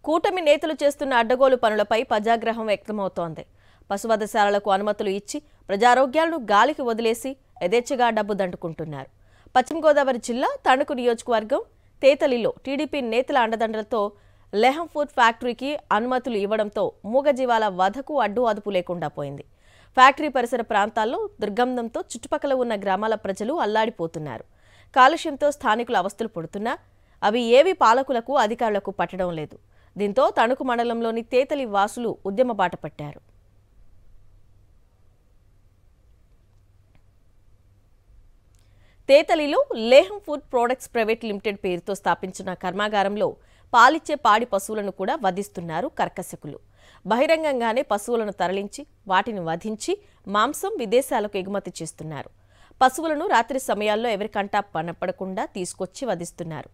కూటమి నేతలు చేస్తున్న అడ్డగోలు పనులపై ప్రజాగ్రహం వ్యక్తమవుతోంది. పశువధశాలలకు అనుమతులు ఇచ్చి ప్రజారోగ్యాలను గాలికి వదిలేసి యథేచ్ఛగా డబ్బు దండుకుంటున్నారు. పశ్చిమ గోదావరి జిల్లా తణుకు నియోజకవర్గం తేతలిలో టీడీపీ నేతల అండదండలతో లెహం ఫుడ్ ఫ్యాక్టరీకి అనుమతులు ఇవ్వడంతో మూగజీవాల వధకు అడ్డు అదుపు లేకుండా పోయింది. ఫ్యాక్టరీ పరిసర ప్రాంతాల్లో దుర్గంధంతో చుట్టుపక్కల ఉన్న గ్రామాల ప్రజలు అల్లాడిపోతున్నారు. కాలుష్యంతో స్థానికులు అవస్థలు పడుతున్నా అవి ఏవి పాలకులకు అధికారులకు పట్టడం లేదు. దీంతో తణుకు మండలంలోని తేతలి వాసులు ఉద్యమ బాట పట్టారు. తేతలిలో లేహం ఫుడ్ ప్రొడక్ట్స్ ప్రైవేట్ లిమిటెడ్ పేరుతో స్థాపించిన కర్మాగారంలో పాలిచ్చే పాడి పశువులను కూడా వధిస్తున్నారు కర్కశకులు. బహిరంగంగానే పశువులను తరలించి వాటిని వధించి మాంసం విదేశాలకు ఎగుమతి చేస్తున్నారు. పశువులను రాత్రి సమయాల్లో ఎవరికంటా కనపడకుండా తీసుకొచ్చి వధిస్తున్నారు.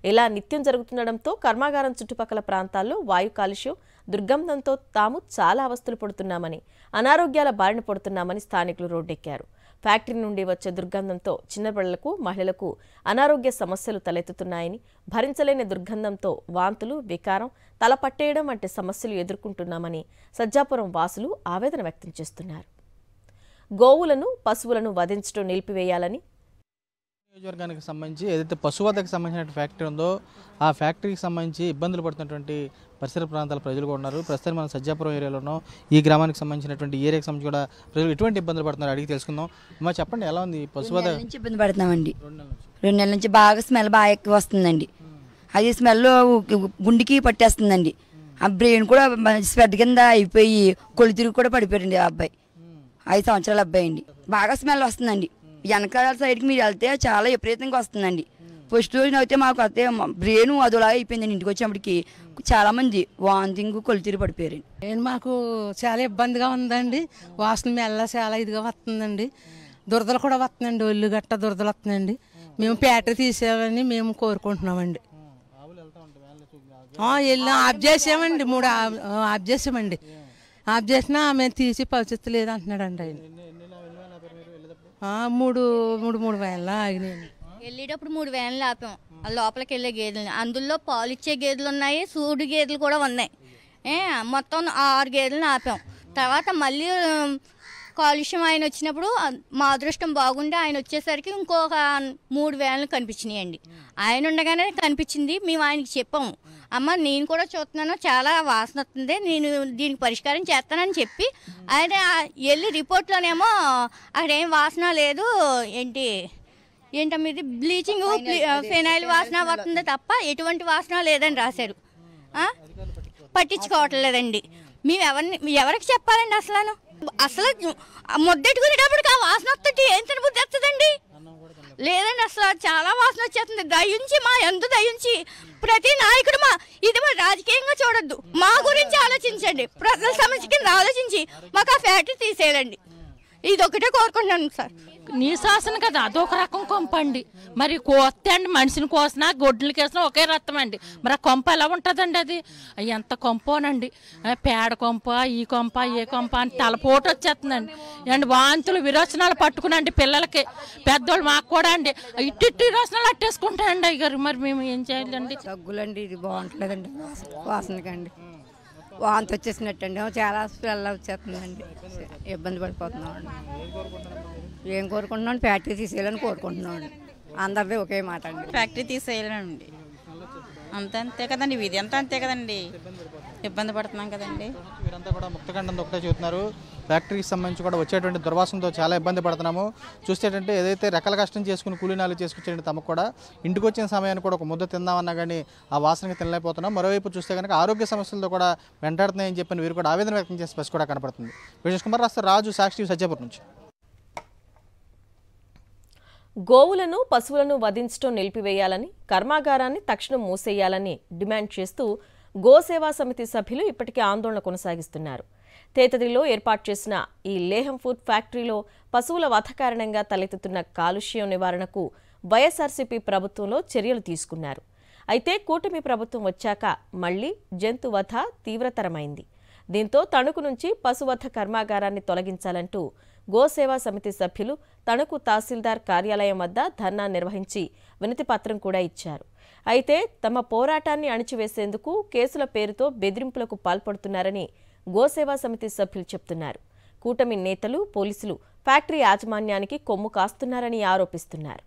ఇలా నిత్యం జరుగుతుండటంతో కర్మాగారం చుట్టుపక్కల ప్రాంతాల్లో వాయు కాలుష్యం, దుర్గంధంతో తాము చాలా అవస్థలు పడుతున్నామని, అనారోగ్యాల బారిన పడుతున్నామని స్థానికులు రోడ్డెక్కారు. ఫ్యాక్టరీ నుండి వచ్చే దుర్గంధంతో చిన్నపిల్లలకు, మహిళలకు అనారోగ్య సమస్యలు తలెత్తుతున్నాయని, భరించలేని దుర్గంధంతో వాంతులు, వికారం, తల పట్టేయడం వంటి సమస్యలు ఎదుర్కొంటున్నామని సజ్జాపురం వాసులు ఆవేదన వ్యక్తం చేస్తున్నారు. గోవులను, పశువులను వధించడం నిలిపివేయాలని నియోజకవర్గానికి సంబంధించి ఏదైతే పశువధకు సంబంధించిన ఫ్యాక్టరీ ఉందో ఆ ఫ్యాక్టరీకి సంబంధించి ఇబ్బందులు పడుతున్నటువంటి పరిసర ప్రాంతాల ప్రజలు కూడా ఉన్నారు. ప్రస్తుతం మనం సజ్జాపురం ఏరియాలోనో ఈ గ్రామానికి సంబంధించినటువంటి ఏరియాకి సంబంధించి కూడా ప్రజలు ఎటువంటి ఇబ్బందులు పడుతున్నారు అడిగి తెలుసుకుందాం. అమ్మా చెప్పండి, ఎలా ఉంది పశువధ? నుంచి ఇబ్బంది పడుతున్నామండి. 2 నెలల నుంచి బాగా స్మెల్ బాగా ఎక్కువ వస్తుందండి. అది స్మెల్ గుండెకి పట్టేస్తుందండి. ఆ బ్రెయిన్ కూడా స్వెడ్ కింద అయిపోయి కొలితిరిగి కూడా పడిపోయారండి. ఆ అబ్బాయి 5 సంవత్సరాల అబ్బాయి అండి. బాగా స్మెల్ వస్తుందండి. వెనకాల సైడ్కి మీరు వెళ్తే చాలా విపరీతంగా వస్తుందండి. ఫస్ట్ రోజున అయితే మాకు అయితే బ్రెయిన్ అదోలా అయిపోయిందండి. ఇంటికి వచ్చేప్పటికి చాలా మంది వాంతింగ్ కొలితిరిగి పడిపోయారండి. మాకు చాలా ఇబ్బందిగా ఉందండి. వాసన మెల్ల చాలా ఇదిగా వస్తుందండి. దురదలు కూడా వస్తుందండి. ఒళ్ళు గట్ట దురదలు వస్తుందండి. మేము ఫ్యాక్టరీ తీసేవని మేము కోరుకుంటున్నామండి. వెళ్ళి ఆఫ్ చేసామండి. 3 ఆఫ్ చేసామండి. ఆఫ్ చేసినా మేము తీసి పరిస్థితి లేదు అంటున్నాడండి ఆయన. 3 వేల ఆగినాయండి. వెళ్ళేటప్పుడు 3 వేలు ఆపాం. లోపలికి వెళ్ళే గేదెలు, అందులో పాలు ఇచ్చే గేదెలు ఉన్నాయి, సూడు గేదెలు కూడా ఉన్నాయి. మొత్తం 6 గేదెలను ఆపాం. తర్వాత మళ్ళీ కాలుష్యం ఆయన వచ్చినప్పుడు మా అదృష్టం బాగుండి ఆయన వచ్చేసరికి ఇంకొక 3 వేలు కనిపించినాయండి. ఆయన ఉండగానే కనిపించింది. మేము ఆయనకి చెప్పాము, అమ్మ నేను కూడా చూస్తున్నాను, చాలా వాసన వస్తుంది, నేను దీనికి పరిష్కారం చేస్తానని చెప్పి ఆయన వెళ్ళి రిపోర్ట్లోనేమో అక్కడ ఏం వాసన లేదు, ఏంటమ్మా ఇది బ్లీచింగ్ ఫినాయిల్ వాసన వస్తుంది తప్ప ఎటువంటి వాసన లేదని రాశారు. పట్టించుకోవట్లేదండి. మేము ఎవరికి చెప్పాలండి? అసలు ముద్దెట్టుకునేటప్పటికి ఆ వాసన వస్తుంది. ఏం తినబుద్ధి వస్తుందండి? లేదండి, అసలు చాలా వాసన వచ్చేస్తుంది. దయించి మా ఎందు దయించి ప్రతి నాయకుడు ఇది రాజకీయంగా చూడొద్దు, మా గురించి ఆలోచించండి. ప్రజల సమస్య కింద ఆలోచించి మాకు ఆ ఫ్యాక్టరీ తీసేయాలండి. ఇది ఒకటే కోరుకుంటున్నాను సార్. నీ శాసన కదా అదొక రకం కొంప అండి. మరి కోస్తే అండి మనిషిని కోసినా గొడ్లకి వేసినా ఒకే రక్తం అండి. మరి ఆ కొంప ఎలా ఉంటుందండి? అది ఎంత కొంపోనండి. పేడ కొంప, ఈ కొంప, ఏ కొంప అని తలపోటు వచ్చేస్తుందండి. అండ్ వాంతులు విరోచనాలు పట్టుకునండి పిల్లలకి, పెద్దోళ్ళు మాకు కూడా అండి ఇట్టి విరోచనాలు అట్టేసుకుంటాయండి అయ్యారు. మరి మేము ఏం చేయాలండి? దగ్గులండి, ఇది బాగుంటలేదండి వాసనకండి. వాంతి వచ్చేసినట్టండి, చాలా స్మెల్ వచ్చేస్తుందండి. ఇబ్బంది పడిపోతున్నామండి. ఏం కోరుకుంటున్నాం? ఫ్యాక్టరీ తీసేయాలని కోరుకుంటున్నామండి. అందరిది ఒకే మాట అండి, ఫ్యాక్టరీ తీసేయాలండి. అంతే కదండి, ఇది అంతే కదండి, ఇబ్బంది పడుతున్నాం కదండి. వీరంతా కూడా ముక్తఖండంతో ఒకటే చెబుతున్నారు. ఫ్యాక్టరీకి సంబంధించి కూడా వచ్చేటువంటి దుర్వాసనతో చాలా ఇబ్బంది పడుతున్నాము. చూసేటంటే ఏదైతే రెక్కల కష్టం చేసుకుని కూలీనాలు చేసుకొచ్చేయండి తమకు కూడా ఇంటికి వచ్చిన సమయాన్ని కూడా ఒక ముద్ద తిందామన్నా కానీ ఆ వాసనకి తినలేకపోతున్నాం. మరోవైపు చూస్తే కనుక ఆరోగ్య సమస్యలతో కూడా వెంటాడుతున్నాయని చెప్పని వీరు కూడా ఆవేదన వ్యక్తం చేసే స్పష్టం కూడా కనపడుతుంది. విజేష్ కుమార్ రాస్తారు, రాజు, సాక్షి, సజ్జాపురం నుంచి. గోవులను, పశువులను వధించడం నిలిపివేయాలని, కర్మాగారాన్ని తక్షణం మూసేయాలని డిమాండ్ చేస్తూ గోసేవా సమితి సభ్యులు ఇప్పటికే ఆందోళన కొనసాగిస్తున్నారు. తేతదిలో ఏర్పాటు చేసిన ఈ లేహం ఫుడ్ ఫ్యాక్టరీలో పశువుల వధ కారణంగా తలెత్తుతున్న కాలుష్యం నివారణకు వైఎస్ఆర్సీపీ ప్రభుత్వంలో చర్యలు తీసుకున్నారు. అయితే కూటమి ప్రభుత్వం వచ్చాక మళ్లీ జంతువధ తీవ్రతరమైంది. దీంతో తణుకు నుంచి పశువధ కర్మాగారాన్ని తొలగించాలంటూ గోసేవా సమితి సభ్యులు తణుకు తహసీల్దార్ కార్యాలయం వద్ద ధర్నా నిర్వహించి వినతిపత్రం కూడా ఇచ్చారు. అయితే తమ పోరాటాన్ని అణిచివేసేందుకు కేసుల పేరుతో బెదిరింపులకు పాల్పడుతున్నారని గోసేవా సమితి సభ్యులు చెబుతున్నారు. కూటమి నేతలు, పోలీసులు ఫ్యాక్టరీ యాజమాన్యానికి కొమ్ము కాస్తున్నారని ఆరోపిస్తున్నారు.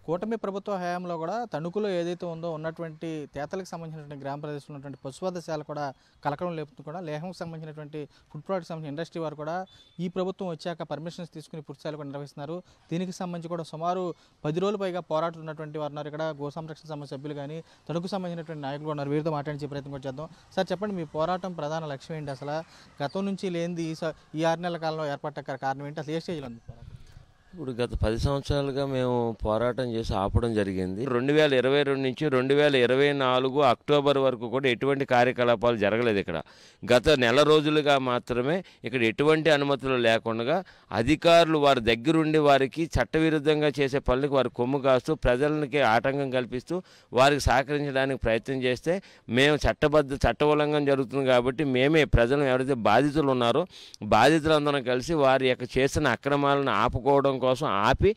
కూటమి ప్రభుత్వ హయాంలో కూడా తణుకులో ఏదైతే ఉందో ఉన్నటువంటి తేతలకు సంబంధించినటువంటి గ్రామ ప్రదేశంలో ఉన్నటువంటి పశువధశాల కూడా కలకలం లేపుతూ కూడా లేహంకి సంబంధించినటువంటి ఫుడ్ ప్రొడక్ట్స్ సంబంధించిన ఇండస్ట్రీ వారు కూడా ఈ ప్రభుత్వం వచ్చాక పర్మిషన్స్ తీసుకుని పురుషాలు కూడా నిర్వహిస్తున్నారు. దీనికి సంబంధించి కూడా సుమారు 10 రోజులు పైగా పోరాడుతున్నటువంటి వారు ఉన్నారు. ఇక్కడ గో సంరక్షణ సంస్థ సభ్యులు కానీ తణుకు సంబంధించినటువంటి నాయకులు ఉన్నారు. వీరితో మాట్లాడించే ప్రయత్నం కూడా చేద్దాం. సార్ చెప్పండి, మీ పోరాటం ప్రధాన లక్ష్యం ఏంటి? అసలు గతం నుంచి లేనిది ఈ 6 నెలల కాలంలో ఏర్పడ్డ కారణం ఏంటి? అసలు ఏ స్టేజ్లో ఉంది పోరాటం? ఇప్పుడు గత 10 సంవత్సరాలుగా మేము పోరాటం చేసి ఆపడం జరిగింది. 2022 నుంచి 2024 అక్టోబర్ వరకు కూడా ఎటువంటి కార్యకలాపాలు జరగలేదు. ఇక్కడ గత నెల రోజులుగా మాత్రమే ఇక్కడ ఎటువంటి అనుమతులు లేకుండా అధికారులు వారి దగ్గరుండి వారికి చట్టవిరుద్ధంగా చేసే పనులకు వారి కొమ్ము కాస్తూ ప్రజలకి ఆటంకం కల్పిస్తూ వారికి సహకరించడానికి ప్రయత్నం చేస్తే మేము చట్ట ఉల్లంఘన జరుగుతుంది కాబట్టి మేమే ప్రజలు ఎవరైతే బాధితులు ఉన్నారో బాధితులందరం కలిసి వారి యొక్క చేసిన అక్రమాలను ఆపుకోవడం కోసం ఆపి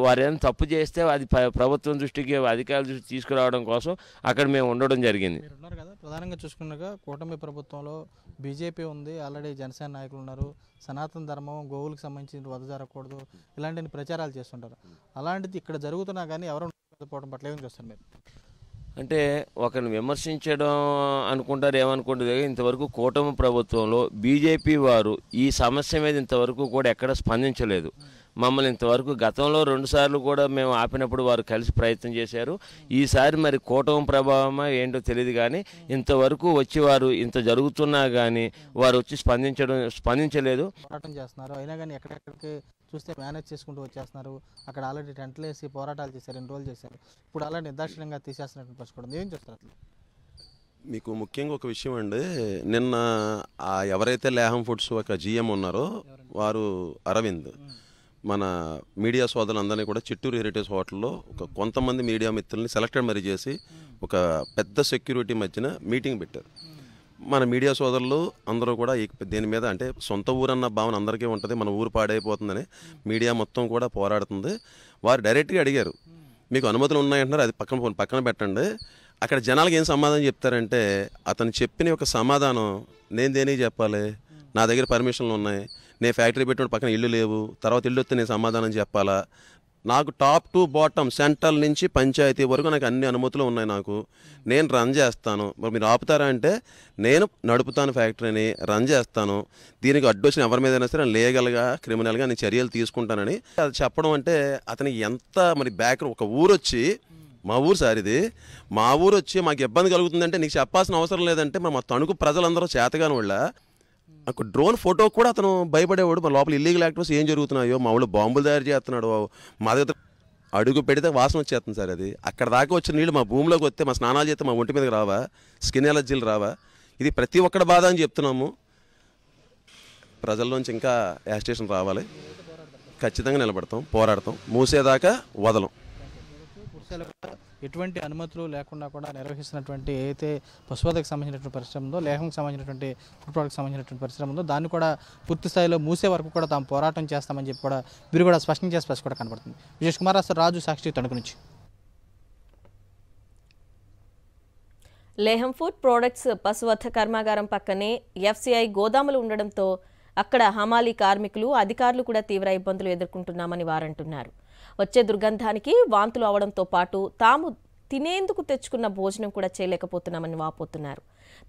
వారు ఏదైనా తప్పు చేస్తే అది ప్రభుత్వం దృష్టికి అధికారుల దృష్టికి తీసుకురావడం కోసం అక్కడ మేము ఉండడం జరిగింది. మీరు ఉన్నారు కదా, ప్రధానంగా చూసుకున్నాక కూటమి ప్రభుత్వంలో బీజేపీ ఉంది, ఆల్రెడీ జనసేన నాయకులు ఉన్నారు. సనాతన ధర్మం, గోవులకు సంబంధించిన వధ జరగకూడదు ఇలాంటి ప్రచారాలు చేస్తుంటారు. అలాంటిది ఇక్కడ జరుగుతున్నా కానీ ఎవరు పోవడం పట్ల ఏమని చూస్తారు మీరు? అంటే ఒకరిని విమర్శించడం అనుకుంటారు, ఏమనుకుంటారు. ఇంతవరకు కూటమి ప్రభుత్వంలో బీజేపీ వారు ఈ సమస్య మీద ఇంతవరకు కూడా ఎక్కడ స్పందించలేదు. మమ్మల్ని ఇంతవరకు గతంలో 2 సార్లు కూడా మేము ఆపినప్పుడు వారు కలిసి ప్రయత్నం చేశారు. ఈసారి మరి కూటమి ప్రభావమా ఏంటో తెలియదు కానీ ఇంతవరకు వచ్చి వారు ఇంత జరుగుతున్నా కానీ వారు వచ్చి స్పందించలేదు. పోరాటం చేస్తున్నారు, అయినా కానీ ఎక్కడెక్కడికి చూస్తే మేనేజ్ చేసుకుంటూ వచ్చేస్తున్నారు. అక్కడ ఆల్రెడీ టెంట్లు వేసి పోరాటాలు చేశారు, 2 రోజులు చేశారు. ఇప్పుడు అలా నిర్దాక్షిణ్యంగా తీసేస్తున్నట్టు పరిస్థితి ఏం చేస్తారు? అట్లా మీకు ముఖ్యంగా ఒక విషయం అండి, నిన్న ఎవరైతే లేహం ఫుడ్స్ ఒక జిఎం ఉన్నారో వారు అరవింద్ మన మీడియా సోదరులందరినీ కూడా చిత్తూరు హెరిటేజ్ హోటల్లో కొంతమంది మీడియా మిత్రుల్ని సెలెక్టెడ్ మరి చేసి ఒక పెద్ద సెక్యూరిటీ మధ్యన మీటింగ్ పెట్టారు. మన మీడియా సోదరులు అందరూ కూడా దీని మీద, అంటే సొంత ఊరన్న భావన అందరికీ ఉంటుంది, మన ఊరు పాడైపోతుందని మీడియా మొత్తం కూడా పోరాడుతుంది. వారు డైరెక్ట్గా అడిగారు, మీకు అనుమతులు ఉన్నాయంటున్నారు, అది పక్కన పెట్టండి. అక్కడ జనాలకు ఏం సమాధానం చెప్తారంటే, అతను చెప్పిన ఒక సమాధానం నేను దేనికి చెప్పాలి, నా దగ్గర పర్మిషన్లు ఉన్నాయి, నేను ఫ్యాక్టరీ పెట్టిన పక్కన ఇల్లు లేవు, తర్వాత ఇల్లు వస్తే నేను సమాధానం చెప్పాలా, నాకు టాప్ టు బాటమ్ సెంట్రల్ నుంచి పంచాయతీ వరకు నాకు అన్ని అనుమతులు ఉన్నాయి, నాకు నేను రన్ చేస్తాను, మరి మీరు ఆపుతారా అంటే నేను నడుపుతాను ఫ్యాక్టరీని, రన్ చేస్తాను, దీనికి అడ్డొచ్చిన ఎవరి మీద సరే లీగల్గా క్రిమినల్గా నేను చర్యలు తీసుకుంటానని అది చెప్పడం అంటే అతనికి ఎంత మరి ఒక ఊరు వచ్చి, మా ఊరు సార్ ఇది, మా ఊరు వచ్చి మాకు ఇబ్బంది కలుగుతుందంటే నీకు చెప్పాల్సిన అవసరం లేదంటే మా తణుకు ప్రజలందరూ చేతగాని వాళ్ళ ఒక డ్రోన్ ఫోటో కూడా అతను భయపడేవాడు. మా లోపల ఇల్లీగల్ యాక్టివిటీస్ ఏం జరుగుతున్నాయో, మా ఊళ్ళో బాంబులు తయారు చేస్తున్నాడు, మా దగ్గర అడుగు పెడితే వాసన వచ్చేస్తుంది సార్. అది అక్కడ దాకా వచ్చిన నీళ్ళు మా భూమిలోకి వస్తే మా స్నానాలు చేస్తే మా ఒంటి మీదకి రావా, స్కిన్ ఎలర్జీలు రావా? ఇది ప్రతి ఒక్కటి బాధ అని చెప్తున్నాము. ప్రజల్లోంచి ఇంకా యాజిటేషన్ రావాలి, ఖచ్చితంగా నిలబడతాం, పోరాడతాం, మూసేదాకా వదలం. ఎటువంటి అనుమతులు లేకుండా కూడా నిర్వహిస్తున్నటువంటి ఏదైతే పశువధకు సంబంధించినటువంటి పరిశ్రమ ఉందో, లేహంకి సంబంధించినటువంటి ఫుడ్ ప్రొడక్ట్కి సంబంధించినటువంటి పరిశ్రమ ఉందో దాన్ని కూడా పూర్తి స్థాయిలో మూసే వరకు కూడా తాము పోరాటం చేస్తామని చెప్పి కూడా వీరు కూడా స్పష్టం చేసే పరిస్థితి కూడా కనబడుతుంది. విజేష్ కుమార్ రాజు, సాక్షి, తణుకు నుంచి. లేహం ఫుడ్ ప్రొడక్ట్స్ పశువధ కర్మాగారం పక్కనే ఎఫ్సిఐ గోదాములు ఉండడంతో అక్కడ హమాలీ కార్మికులు, అధికారులు కూడా తీవ్ర ఇబ్బందులు ఎదుర్కొంటున్నామని వారంటున్నారు. వచ్చే దుర్గంధానికి వాంతులు అవడంతో పాటు తాము తినేందుకు తెచ్చుకున్న భోజనం కూడా చేయలేకపోతున్నామని వాపోతున్నారు.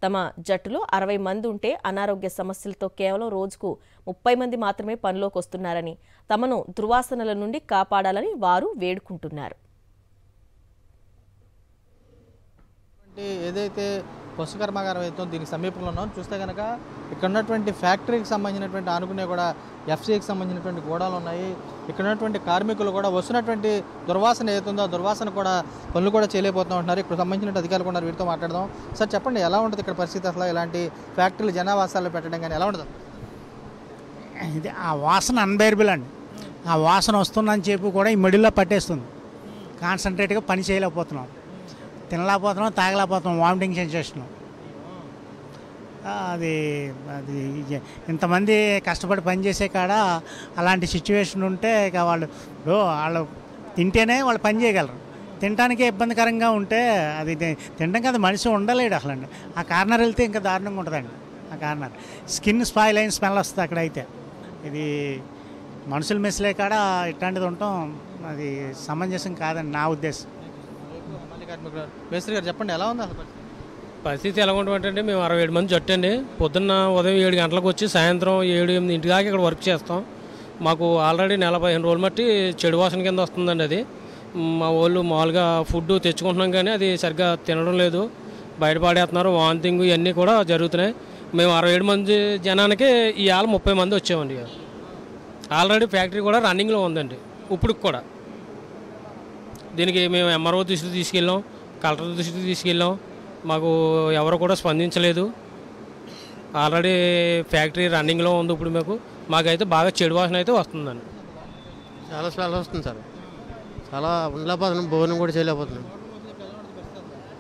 తమ జట్టులో 60 మంది ఉంటే అనారోగ్య సమస్యలతో కేవలం రోజుకు 30 మంది మాత్రమే పనిలోకి వస్తున్నారని, తమను దుర్వాసనల నుండి కాపాడాలని వారు వేడుకుంటున్నారు. ఏదైతే పశు కర్మాగారం అయితే దీనికి సమీపంలో ఉన్నాం చూస్తే కనుక ఇక్కడ ఉన్నటువంటి ఫ్యాక్టరీకి సంబంధించినటువంటి ఆనుకునే కూడా ఎఫ్సీఐకి సంబంధించినటువంటి గోడాలు ఉన్నాయి. ఇక్కడ ఉన్నటువంటి కార్మికులు కూడా వస్తున్నటువంటి దుర్వాసన ఏదైతుందో ఆ దుర్వాసన కూడా పనులు కూడా చేయలేకపోతూ ఉంటున్నారు. ఇక్కడ సంబంధించిన అధికారులు కూడా వీరితో మాట్లాడదాం. సార్ చెప్పండి, ఎలా ఉంటుంది ఇక్కడ పరిస్థితి? అసలు ఇలాంటి ఫ్యాక్టరీలు జనావాసాలు పెట్టడం కానీ ఎలా ఉంటుంది? ఇది ఆ వాసన అన్బేరబుల్ అండి. ఆ వాసన వస్తుందని చెప్పి కూడా ఈ మిడిల్లో పట్టేస్తుంది. కాన్సన్ట్రేట్గా పని చేయలేకపోతున్నాం, తినలేకపోతున్నాం, తాగలేకపోతున్నాం, వామిటింగ్ సెన్సేషన్. అది ఇంతమంది కష్టపడి పనిచేసే కాడ అలాంటి సిచ్యువేషన్ ఉంటే ఇక వాళ్ళు తింటేనే వాళ్ళు పని చేయగలరు. తినడానికే ఇబ్బందికరంగా ఉంటే అది తినడం కదా, మనిషి ఉండలేడు అసలు అండి. ఆ కార్నర్ వెళ్తే ఇంకా దారుణంగా ఉంటుందండి. ఆ కార్నర్ స్కిన్ స్పాయిల్ అయిన స్మెల్ వస్తుంది అక్కడైతే. ఇది మనుషులు మెస్లే కాడ ఇట్లాంటిది ఉండటం అది సమంజసం కాదండి నా ఉద్దేశం. మేస్త్రి గారు చెప్పండి, ఎలా ఉంది అసలు పరిస్థితి ఎలా ఉంటుందంటే మేము 67 మంది జట్టు అండి. పొద్దున్న ఉదయం 7 గంటలకు వచ్చి సాయంత్రం 7-8 దాకా ఇక్కడ వర్క్ చేస్తాం. మాకు ఆల్రెడీ 15 రోజులు మట్టి చెడు వాసన కింద వస్తుందండి. అది మా వాళ్ళు మామూలుగా ఫుడ్ తెచ్చుకుంటున్నాం కానీ అది సరిగ్గా తినడం లేదు, బయట పాడేస్తున్నారు, వాంతింగ్ ఇవన్నీ కూడా జరుగుతున్నాయి. మేము 67 మంది జనానికి ఇవాళ 30 మంది వచ్చామండి. ఆల్రెడీ ఫ్యాక్టరీ కూడా రన్నింగ్లో ఉందండి. ఇప్పుడు కూడా దీనికి మేము ఎంఆర్ఓ దృష్టికి తీసుకెళ్ళాం, కలెక్టర్ దృష్టికి తీసుకెళ్ళాం, మాకు ఎవరు కూడా స్పందించలేదు. ఆల్రెడీ ఫ్యాక్టరీ రన్నింగ్లో ఉంది. ఇప్పుడు మాకైతే బాగా చెడు వాసన అయితే వస్తుందండి. చాలా స్మెల్ వస్తుంది సార్, చాలా ఉండలేకపోతున్నాం, భోజనం కూడా చేయలేకపోతున్నాం.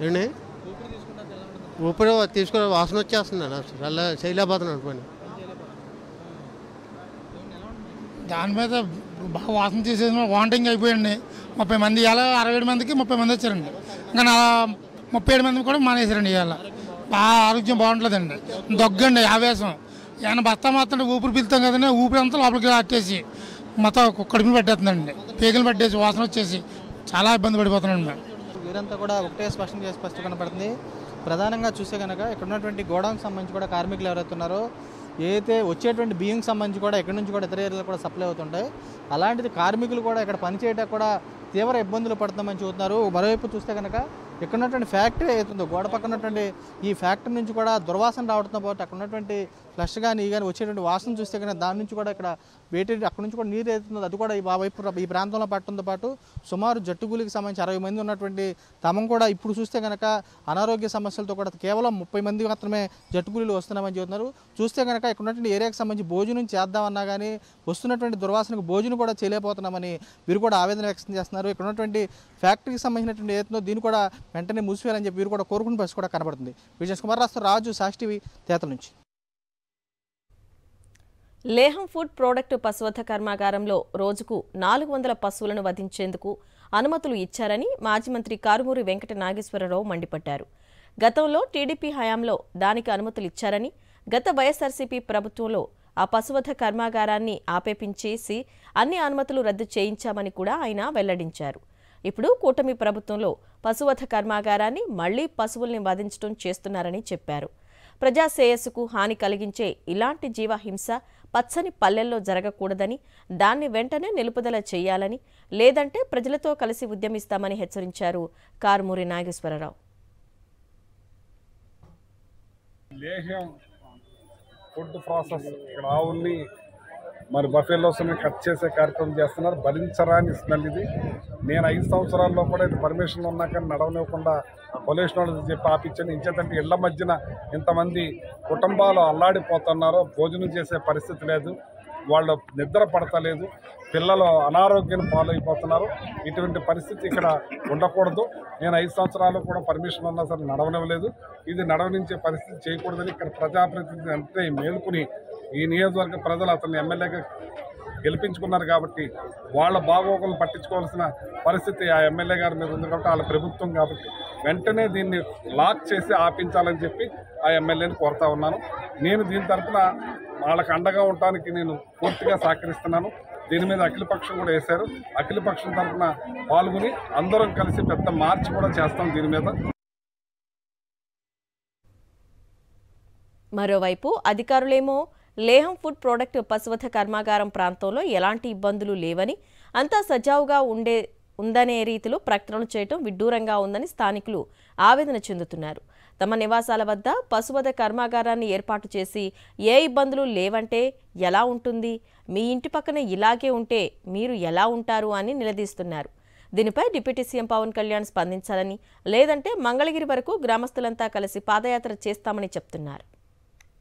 ఏంటి ఊపిరి తీసుకుని వాసన వచ్చేస్తుందండి, అసలు చేయలేకపోతున్నాను పని. దాని మీద బాగా వాసన చేసేసి వాంటింగ్ అయిపోయింది. 30 మంది ఇవాళ 67 మందికి 30 మంది వచ్చారండి. ఇంకా 37 మంది కూడా మానేశారండి. ఇవాళ బాగా ఆరోగ్యం బాగుంటుందండి. దగ్గండి ఆవేశం, ఏమైనా బస్తా మాత్రం ఊపిరి పిలుతాం కదండి, ఊపిరి అంతా లోపలికి అట్టేసి మొత్తం కడుపుని పట్టేస్తుందండి, పేగులు పట్టేసి వాసన వచ్చేసి చాలా ఇబ్బంది పడిపోతున్నాండి మేము. వీరంతా కూడా ఒకటే స్పష్టం కనపడుతుంది. ప్రధానంగా చూస్తే కనుక ఇక్కడ ఉన్నటువంటి గోడౌన్కి సంబంధించి కూడా కార్మికులు ఎవరైతే ఉన్నారో, ఏదైతే వచ్చేటువంటి బియ్యంకి సంబంధించి కూడా ఎక్కడి నుంచి కూడా ఇతర ఏరియాలు కూడా సప్లై అవుతుంటాయి. అలాంటిది కార్మికులు కూడా ఇక్కడ పనిచేయడానికి కూడా తీవ్ర ఇబ్బందులు పడుతున్నామని చూస్తున్నారు. మరోవైపు చూస్తే కనుక ఇక్కడ ఉన్నటువంటి ఫ్యాక్టరీ అవుతుందో గోడ పక్కన ఉన్నటువంటి ఈ ఫ్యాక్టరీ నుంచి కూడా దుర్వాసన రావడంతో పాటు అక్కడ ఉన్నటువంటి ఫ్లష్ కానీ కానీ వచ్చేటువంటి వాసన చూస్తే కనుక దాని నుంచి కూడా ఇక్కడ వేటి అక్కడ నుంచి కూడా నీరు అవుతుంది. అది కూడా ఈ ప్రాంతంలో పట్టడంతో పాటు సుమారు జట్టుకూలికి సంబంధించి 60 మంది ఉన్నటువంటి తమం కూడా ఇప్పుడు చూస్తే కనుక అనారోగ్య సమస్యలతో కూడా కేవలం 30 మంది మాత్రమే జట్టుకూలీలు వస్తున్నామని చెబుతున్నారు. చూస్తే కనుక ఇక్కడ ఉన్నటువంటి ఏరియాకి సంబంధించి భోజనం చేద్దామన్నా కానీ వస్తున్నటువంటి దుర్వాసనకు భోజనం కూడా చేయలేకపోతున్నామని వీరు కూడా ఆవేదన వ్యక్తం చేస్తున్నారు. ఇక్కడ ఉన్నటువంటి ఫ్యాక్టరీకి సంబంధించినటువంటి ఏదో దీన్ని కూడా వెంటనే మూసివేయాలని చెప్పి వీరు కూడా కోరుకునే పరిస్థితి కూడా కనబడుతుంది. విజయ్ కుమార్ రాష్ట్ర రాజు సాక్షి టీవీ తేతల నుంచి. లేహం ఫుడ్ ప్రోడక్ట్ పశువధ కర్మాగారంలో రోజుకు 400 పశువులను వధించేందుకు అనుమతులు ఇచ్చారని మాజీ మంత్రి కారుమూరి వెంకట నాగేశ్వరరావు మండిపడ్డారు. గతంలో టీడీపీ హయాంలో దానికి అనుమతులు ఇచ్చారని, గత వైఎస్ఆర్సీపీ ప్రభుత్వంలో ఆ పశువధ కర్మాగారాన్ని ఆపేపించేసి అన్ని అనుమతులు రద్దు చేయించామని కూడా ఆయన వెల్లడించారు. ఇప్పుడు కూటమి ప్రభుత్వంలో పశువధ కర్మాగారాన్ని మళ్లీ పశువుల్ని వధించడం చేస్తున్నారని చెప్పారు. ప్రజా శ్రేయస్సుకు హాని కలిగించే ఇలాంటి జీవహింస పచ్చని పల్లెల్లో జరగకూడదని, దాన్ని వెంటనే నిలుపుదల చేయాలని, లేదంటే ప్రజలతో కలిసి ఉద్యమిస్తామని హెచ్చరించారు కారుమూరి నాగేశ్వరరావు. లేహ్యం ఫుడ్ ప్రాసెస్ ఇక్కడ ఆవుల్ని మరి బఫెలోస్ని కట్ చేసే కార్యక్రమం చేస్తున్నారు. భరించరాని స్మెల్ ఇది. నేను 5 సంవత్సరాల్లో కూడా ఇది పర్మిషన్ ఉన్నా కానీ నడవనివ్వకుండా పొల్యూషన్ వాళ్ళు చెప్పి ఆపించాను. ఇంచేతంటే ఇళ్ల మధ్యన ఇంతమంది కుటుంబాలు అల్లాడిపోతున్నారో, భోజనం చేసే పరిస్థితి లేదు, వాళ్ళు నిద్ర పడతలేదు, పిల్లలు అనారోగ్యం పాలైపోతున్నారు. ఇటువంటి పరిస్థితి ఇక్కడ ఉండకూడదు. నేను 5 సంవత్సరాలు కూడా పర్మిషన్ ఉన్నా సరే నడవనివ్వలేదు. ఇది నడవనించే పరిస్థితి చేయకూడదని ఇక్కడ ప్రజాప్రతినిధి అంటే మేలుకుని ఈ నియోజకవర్గ ప్రజలు అతన్ని ఎమ్మెల్యేగా గెలిపించుకున్నారు కాబట్టి వాళ్ళ బాగోగులను పట్టించుకోవాల్సిన పరిస్థితి ఆ ఎమ్మెల్యే గారి మీద ఉంది. కాబట్టి వాళ్ళ ప్రభుత్వం కాబట్టి వెంటనే దీన్ని లాక్ చేసి ఆపించాలని చెప్పి ఆ ఎమ్మెల్యేని కోరుతా ఉన్నాను. నేను దీని తరఫున వాళ్ళకి అండగా ఉండటానికి నేను పూర్తిగా సహకరిస్తున్నాను. దీని మీద అఖిలపక్షం కూడా వేశారు. అఖిలపక్షం తరఫున పాల్గొని అందరం కలిసి పెద్ద మార్చ్ కూడా చేస్తాం దీని మీద. మరోవైపు అధికారులేమో లేహం ఫుడ్ ప్రోడక్ట్ పశువధ కర్మాగారం ప్రాంతంలో ఎలాంటి ఇబ్బందులు లేవని, అంతా సజావుగా ఉందనే రీతిలో ప్రకటనలు చేయటం విడ్డూరంగా ఉందని స్థానికులు ఆవేదన చెందుతున్నారు. తమ నివాసాల వద్ద పశువధ కర్మాగారాన్ని ఏర్పాటు చేసి ఏ ఇబ్బందులు లేవంటే ఎలా ఉంటుంది, మీ ఇంటి పక్కన ఇలాగే ఉంటే మీరు ఎలా ఉంటారు అని నిలదీస్తున్నారు. దీనిపై డిప్యూటీ సీఎం పవన్ కళ్యాణ్ స్పందించాలని, లేదంటే మంగళగిరి వరకు గ్రామస్తులంతా కలిసి పాదయాత్ర చేస్తామని చెప్తున్నారు.